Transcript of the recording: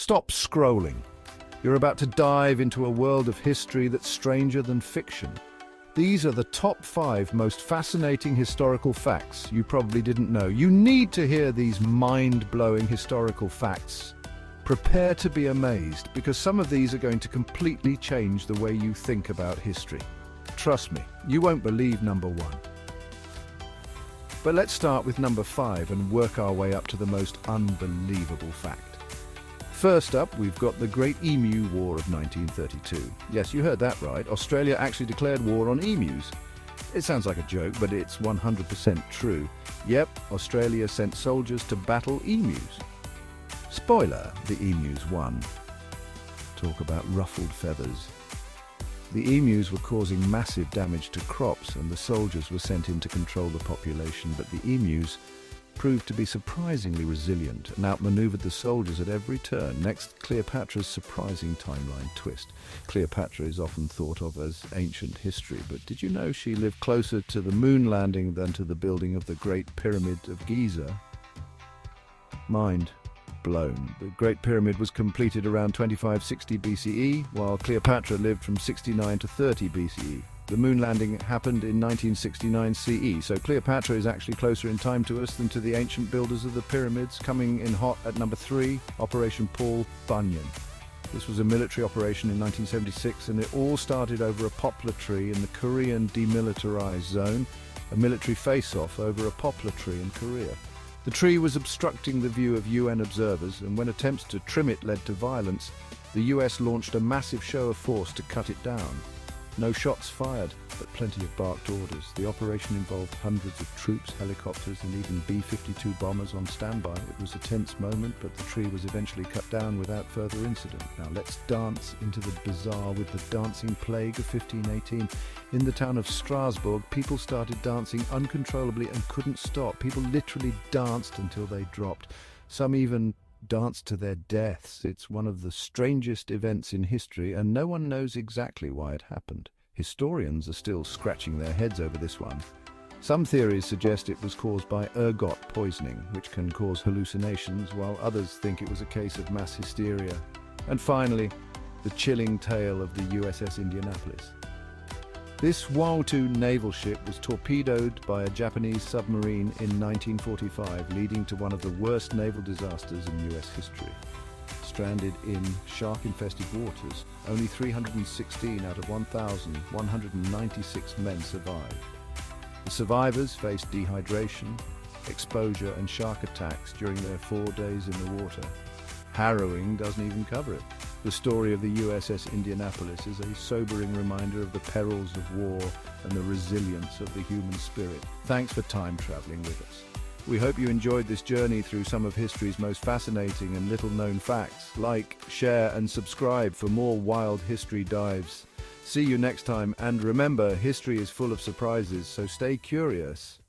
Stop scrolling. You're about to dive into a world of history that's stranger than fiction. These are the top 5 most fascinating historical facts you probably didn't know. You need to hear these mind-blowing historical facts. Prepare to be amazed, because some of these are going to completely change the way you think about history. Trust me, you won't believe number 1. But let's start with number 5 and work our way up to the most unbelievable fact. First up, we've got the Great Emu War of 1932. Yes, you heard that right. Australia actually declared war on emus. It sounds like a joke, but it's 100% true. Yep, Australia sent soldiers to battle emus. Spoiler, the emus won. Talk about ruffled feathers. The emus were causing massive damage to crops, and the soldiers were sent in to control the population, but the emus proved to be surprisingly resilient and outmaneuvered the soldiers at every turn. Next, Cleopatra's surprising timeline twist. Cleopatra is often thought of as ancient history, but did you know she lived closer to the moon landing than to the building of the Great Pyramid of Giza? Mind blown. The Great Pyramid was completed around 2560 BCE, while Cleopatra lived from 69 to 30 BCE. The moon landing happened in 1969 CE, so Cleopatra is actually closer in time to us than to the ancient builders of the pyramids. Coming in hot at number 3, Operation Paul Bunyan. This was a military operation in 1976, and it all started over a poplar tree in the Korean demilitarized zone, a military face-off over a poplar tree in Korea. The tree was obstructing the view of UN observers, and when attempts to trim it led to violence, the US launched a massive show of force to cut it down. No shots fired, but plenty of barked orders. The operation involved hundreds of troops, helicopters, and even B-52 bombers on standby. It was a tense moment, but the tree was eventually cut down without further incident. Now let's dance into the bizarre with the dancing plague of 1518. In the town of Strasbourg, people started dancing uncontrollably and couldn't stop. People literally danced until they dropped. Some even danced to their deaths. It's one of the strangest events in history, and no one knows exactly why it happened. Historians are still scratching their heads over this one. Some theories suggest it was caused by ergot poisoning, which can cause hallucinations, while others think it was a case of mass hysteria. And finally, the chilling tale of the USS Indianapolis. This Wautu naval ship was torpedoed by a Japanese submarine in 1945, leading to one of the worst naval disasters in US history. Stranded in shark-infested waters, only 316 out of 1,196 men survived. The survivors faced dehydration, exposure, and shark attacks during their 4 days in the water. Harrowing doesn't even cover it. The story of the USS Indianapolis is a sobering reminder of the perils of war and the resilience of the human spirit. Thanks for time traveling with us. We hope you enjoyed this journey through some of history's most fascinating and little-known facts. Like, share, and subscribe for more wild history dives. See you next time, and remember, history is full of surprises, so stay curious.